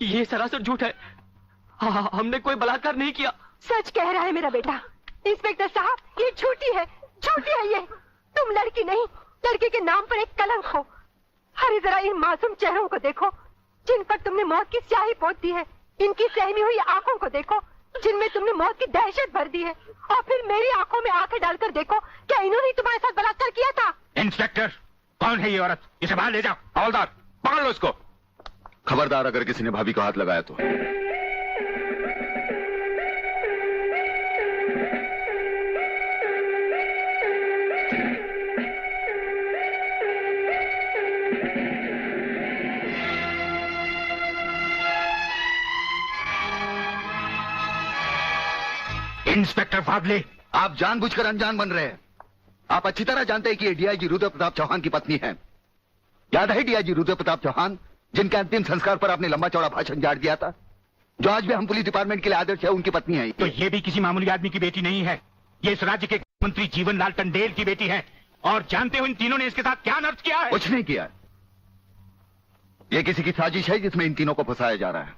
ये सरासर झूठ है। हमने कोई बलात्कार नहीं किया। सच कह रहा है मेरा बेटा। इंस्पेक्टर साहब, ये झूठी है ये। तुम लड़की नहीं, लड़की के नाम पर एक कलंक हो। अरे जरा इन मासूम चेहरों को देखो जिन पर तुमने मौत की स्याही पोत दी है। इनकी सहमी हुई आंखों को देखो जिनमें तुमने मौत की दहशत भर दी है। और फिर मेरी आंखों में आंखें डालकर देखो, क्या इन्होंने तुम्हारे साथ बलात्कार किया था? इंस्पेक्टर, कौन है ये औरत? इसे बाहर ले जाओ। हवलदार, पकड़ लो इसको। खबरदार अगर किसी ने भाभी को हाथ लगाया तो। इंस्पेक्टर वागले, आप जानबूझकर अनजान बन रहे हैं। आप अच्छी तरह जानते हैं कि ये डीआईजी रुद्र प्रताप चौहान की पत्नी है। याद है डीआईजी रुद्र प्रताप चौहान, जिनके अंतिम संस्कार पर आपने लंबा चौड़ा भाषण झाड़ दिया था, जो आज भी हम पुलिस डिपार्टमेंट के लिए आदर्श है, उनकी पत्नी है। तो ये भी किसी मामूली आदमी की बेटी नहीं है। ये इस राज्य के मंत्री जीवन लाल टंडेल की बेटी है। और जानते हो इन तीनों ने इसके साथ क्या नर्क किया है? कुछ नहीं किया। ये किसी की साजिश है जिसमें इन तीनों को फंसाया जा रहा है।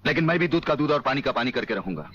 लेकिन मैं भी दूध का दूध और पानी का पानी करके रहूंगा।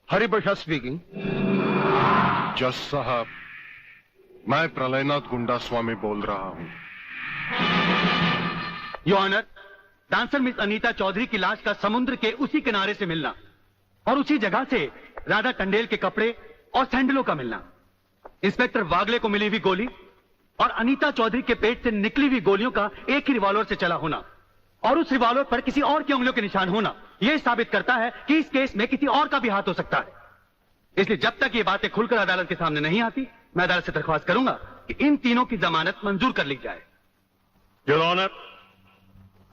हरिप्रसाद स्पीकिंग। जज साहब, मैं प्रलयनाथ गुंडा स्वामी बोल रहा हूं। Your honour, dancer miss Anita Chaudhary की लाश का समुद्र के उसी किनारे से मिलना और उसी जगह से राधा टंडेल के कपड़े और सैंडलों का मिलना, इंस्पेक्टर वागले को मिली हुई गोली और अनीता चौधरी के पेट से निकली हुई गोलियों का एक ही रिवॉल्वर से चला होना और उस रिवॉल्वर पर किसी और की उंगलियों के निशान होना, यह साबित करता है कि इस केस में किसी और का भी हाथ हो सकता है। इसलिए जब तक ये बातें खुलकर अदालत के सामने नहीं आती, मैं अदालत से दरख्वास्त करूंगा कि इन तीनों की जमानत मंजूर कर ली जाए। योर ऑनर,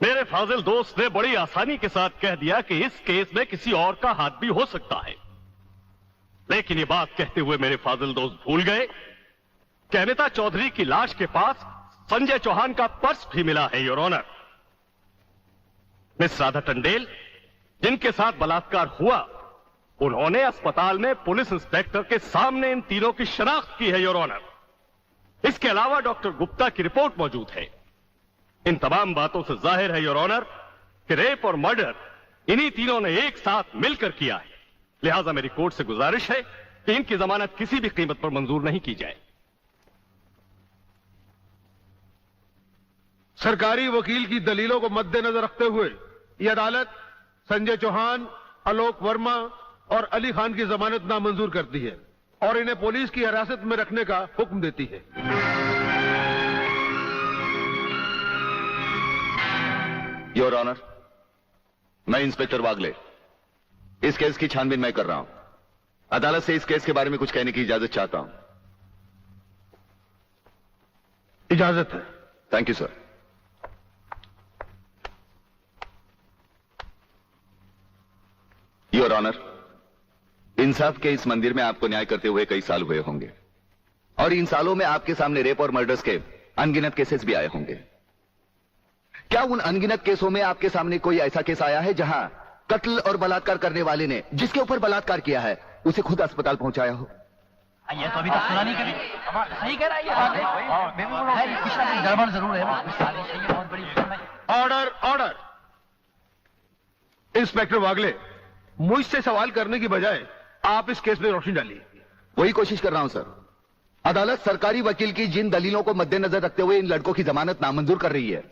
मेरे फाजिल दोस्त ने बड़ी आसानी के साथ कह दिया कि इस केस में किसी और का हाथ भी हो सकता है। लेकिन ये बात कहते हुए मेरे फाजिल दोस्त भूल गए कि अनीता चौधरी की लाश के पास संजय चौहान का पर्स भी मिला है। Your honour, miss Radha Tandel जिनके साथ बलात्कार हुआ, उन्होंने अस्पताल में पुलिस इंस्पेक्टर के सामने इन तीनों की शनाख्त की है। योर ऑनर, इसके अलावा डॉक्टर गुप्ता की रिपोर्ट मौजूद है। इन तमाम बातों से जाहिर है योर ऑनर कि रेप और मर्डर इन्हीं तीनों ने एक साथ मिलकर किया है। लिहाजा मेरी कोर्ट से गुजारिश है कि इनकी जमानत किसी भी कीमत पर मंजूर नहीं की जाए। सरकारी वकील की दलीलों को मद्देनजर रखते हुए यह अदालत संजय चौहान, आलोक वर्मा और अली खान की जमानत नामंजूर करती है और इन्हें पुलिस की हिरासत में रखने का हुक्म देती है। योर ऑनर, मैं इंस्पेक्टर वागले इस केस की छानबीन मैं कर रहा हूं। अदालत से इस केस के बारे में कुछ कहने की इजाजत चाहता हूं। इजाजत है। Thank you sir. Your honour, इंसाफ के इस मंदिर में आपको न्याय करते हुए कई साल हुए होंगे और इन सालों में आपके सामने रेप और मर्डर्स के अनगिनत केसेस भी आए होंगे। क्या उन अनगिनत केसों में आपके सामने कोई ऐसा केस आया है जहां कत्ल और बलात्कार करने वाले ने जिसके ऊपर बलात्कार किया है उसे खुद अस्पताल पहुंचाया हो? ये तो अभी तक सुना नहीं कभी। सही कह रहा है ये बात। गड़बड़ जरूर है। बहुत बड़ी ऑर्डर, ऑर्डर। इंस्पेक्टर वागले, मुझसे सवाल करने की बजाय आप इस केस में रोशनी डालिए। वही कोशिश कर रहा हूं सर। अदालत सरकारी वकील की जिन दलीलों को मद्देनजर रखते हुए इन लड़कों की जमानत नामंजूर कर रही है,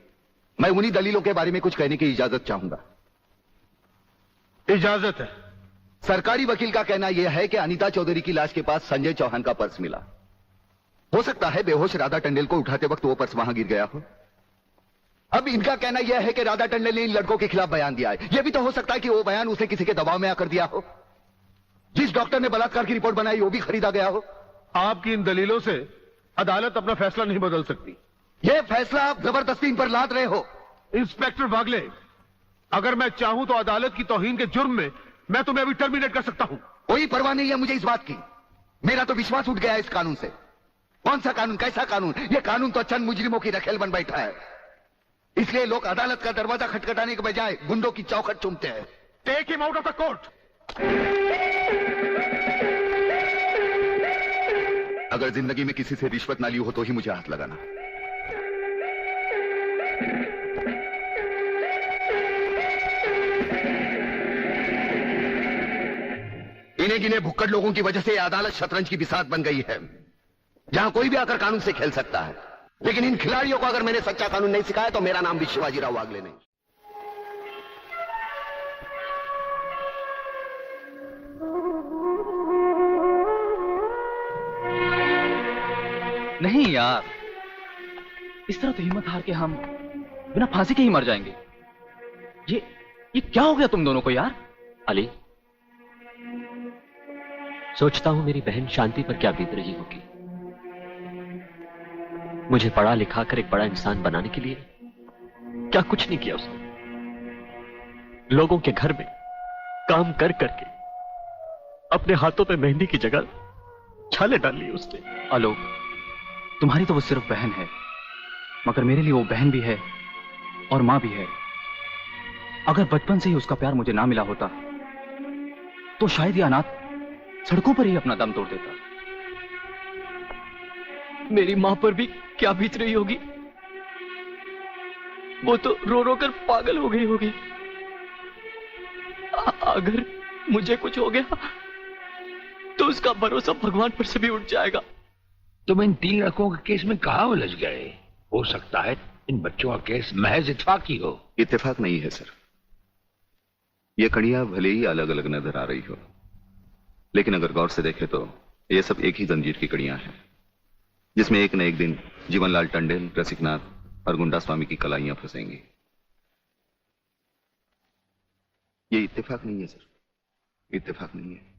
मैं उन्हीं दलीलों के बारे में कुछ कहने की इजाजत चाहूंगा। इजाजत है। सरकारी वकील का कहना यह है कि अनीता चौधरी की लाश के पास संजय चौहान का पर्स मिला हो सकता है बेहोश राधा टंडेल को उठाते वक्त वो पर्स वहां गिर गया हो। अब इनका कहना यह है कि राधा टंडेल ने इन लड़कों के खिलाफ बयान दिया है। यह भी तो हो सकता है कि वो बयान उसे किसी के दबाव में आकर दिया हो। जिस डॉक्टर ने बलात्कार की रिपोर्ट बनाई वो भी खरीदा गया हो। आपकी इन दलीलों से अदालत अपना फैसला नहीं बदल सकती। यह फैसला आप जबरदस्ती इन पर लाद रहे हो। इंस्पेक्टर वागले, अगर मैं चाहूं तो अदालत की तौहीन के जुर्म में मैं तुम्हें अभी टर्मिनेट कर सकता हूं। कोई परवाह नहीं है मुझे इस बात की। मेरा तो विश्वास उठ गया इस कानून से। कौन सा कानून, कैसा कानून? यह कानून तो चंद मुजरिमों की रखेल बन बैठा है। इसलिए लोग अदालत का दरवाजा खटखटाने के बजाय गुंडों की चौखट चूमते हैं। Take him out of the court. अगर जिंदगी में किसी से रिश्वत ना ली हो तो ही मुझे हाथ लगाना। इन्हें गिने भुक्कड़ लोगों की वजह से अदालत शतरंज की बिसात बन गई है, जहां कोई भी आकर कानून से खेल सकता है। लेकिन इन खिलाड़ियों को अगर मैंने सच्चा कानून नहीं सिखाया तो मेरा नाम भी शिवाजीराव वागले नहीं। नहीं यार, इस तरह तो हिम्मत हार के हम बिना फांसी के ही मर जाएंगे। ये क्या हो गया तुम दोनों को यार? अली, सोचता हूं मेरी बहन शांति पर क्या बीत रही होगी। मुझे पढ़ा लिखा कर एक बड़ा इंसान बनाने के लिए क्या कुछ नहीं किया उसने। लोगों के घर में काम कर करके अपने हाथों पे मेहंदी की जगह छाले डाल ली उसने। आलोक, तुम्हारी तो वो सिर्फ बहन है, मगर मेरे लिए वो बहन भी है और मां भी है। अगर बचपन से ही उसका प्यार मुझे ना मिला होता तो शायद ये अनाथ सड़कों पर ही अपना दम तोड़ देता। मेरी मां पर भी क्या बीत रही होगी। वो तो रो रो कर पागल हो गई होगी। अगर मुझे कुछ हो गया तो उसका भरोसा भगवान पर से भी उठ जाएगा। तुम इन 3 लड़कों के केस में कहां उलझ गए? हो सकता है इन बच्चों का केस महज इत्तेफाकी हो। इत्तेफाक नहीं है सर। ये कड़ियां भले ही अलग अलग नजर आ रही हो, लेकिन अगर गौर से देखें तो ये सब एक ही जंजीर की कड़ियां हैं, जिसमें एक न एक दिन जीवनलाल टंडेल, रसिकनाथ और गुंडा स्वामी की कलाइयां फंसेंगी। ये इत्तेफाक नहीं है सर, इत्तेफाक नहीं है।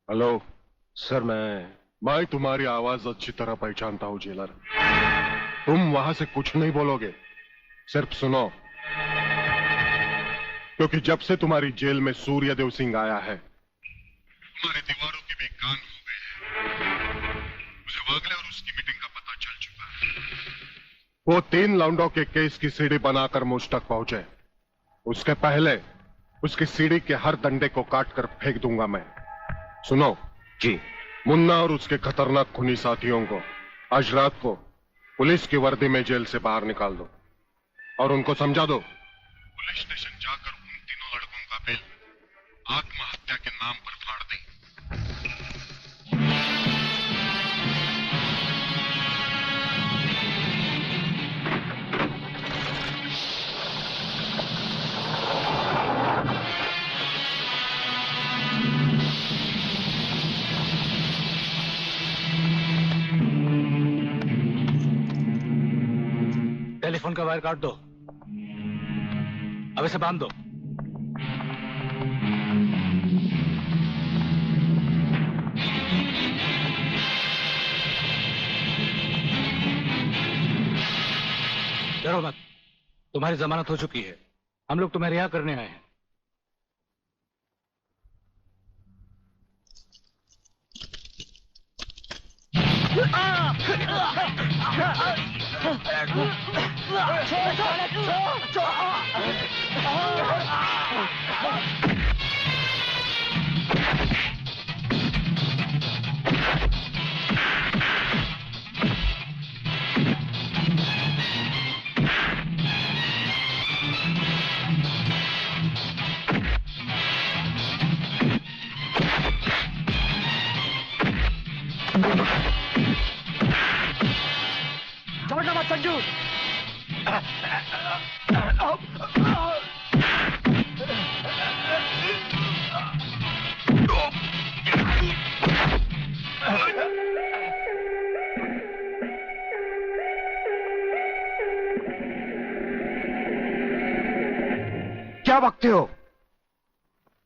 हेलो सर, मैं तुम्हारी आवाज अच्छी तरह पहचानता हूं जेलर। तुम वहां से कुछ नहीं बोलोगे, सिर्फ सुनो, क्योंकि जब से तुम्हारी जेल में सूर्यदेव सिंह आया है तुम्हारी दीवारों के भी कान हो गए हैं। मुझे वागले और उसकी मीटिंग का पता चल चुका है। वो 3 लौंडों के केस की सीढ़ी बनाकर मुझ तक पहुंचे, उसके पहले उसकी सीढ़ी के हर डंडे को काटकर फेंक दूंगा मैं। सुनो जी। मुन्ना और उसके खतरनाक खूनी साथियों को आज रात को पुलिस की वर्दी में जेल से बाहर निकाल दो और उनको समझा दो पुलिस स्टेशन जाकर उन 3 लड़कों का बिल आत्महत्या के नाम पर फाड़ दें। टेलीफोन का वायर काट दो, अब इसे बांध दो। डरो मत, तुम्हारी जमानत हो चुकी है। हम लोग तुम्हें रिहा करने आए हैं। समझना मत संजू। क्या बकते हो?